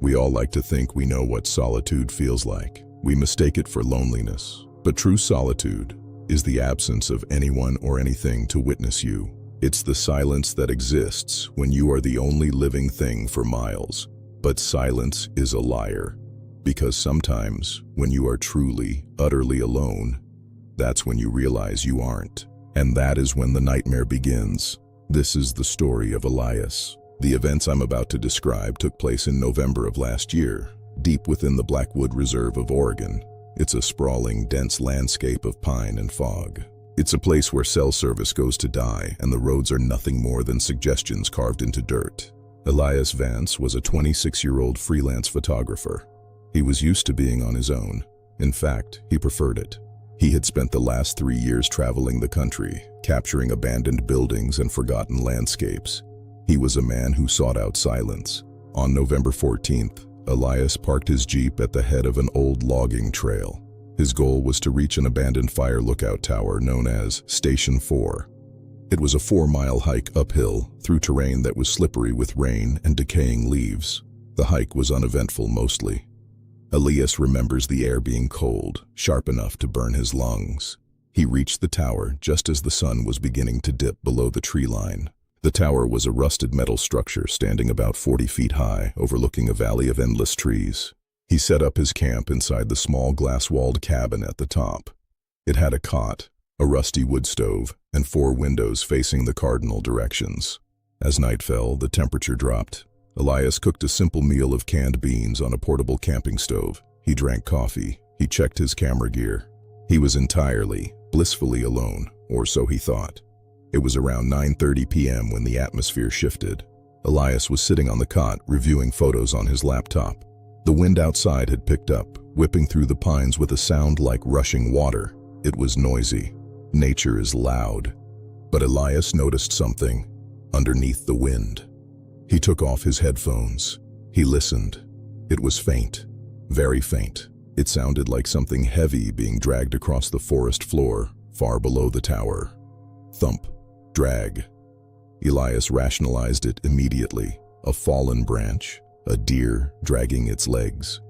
We all like to think we know what solitude feels like. We mistake it for loneliness. But true solitude is the absence of anyone or anything to witness you. It's the silence that exists when you are the only living thing for miles. But silence is a liar. Because sometimes, when you are truly, utterly alone, that's when you realize you aren't. And that is when the nightmare begins. This is the story of Elias. The events I'm about to describe took place in November of last year, deep within the Blackwood Reserve of Oregon. It's a sprawling, dense landscape of pine and fog. It's a place where cell service goes to die, and the roads are nothing more than suggestions carved into dirt. Elias Vance was a 26-year-old freelance photographer. He was used to being on his own. In fact, he preferred it. He had spent the last 3 years traveling the country, capturing abandoned buildings and forgotten landscapes. He was a man who sought out silence. On November 14th, Elias parked his Jeep at the head of an old logging trail. His goal was to reach an abandoned fire lookout tower known as Station 4. It was a 4-mile hike uphill through terrain that was slippery with rain and decaying leaves. The hike was uneventful mostly. Elias remembers the air being cold, sharp enough to burn his lungs. He reached the tower just as the sun was beginning to dip below the tree line. The tower was a rusted metal structure standing about 40 feet high, overlooking a valley of endless trees. He set up his camp inside the small glass-walled cabin at the top. It had a cot, a rusty wood stove, and 4 windows facing the cardinal directions. As night fell, the temperature dropped. Elias cooked a simple meal of canned beans on a portable camping stove. He drank coffee. He checked his camera gear. He was entirely, blissfully alone, or so he thought. It was around 9:30 p.m. when the atmosphere shifted. Elias was sitting on the cot, reviewing photos on his laptop. The wind outside had picked up, whipping through the pines with a sound like rushing water. It was noisy. Nature is loud. But Elias noticed something underneath the wind. He took off his headphones. He listened. It was faint, very faint. It sounded like something heavy being dragged across the forest floor, far below the tower. Thump, drag. Elias rationalized it immediately. A fallen branch, a deer dragging its legs.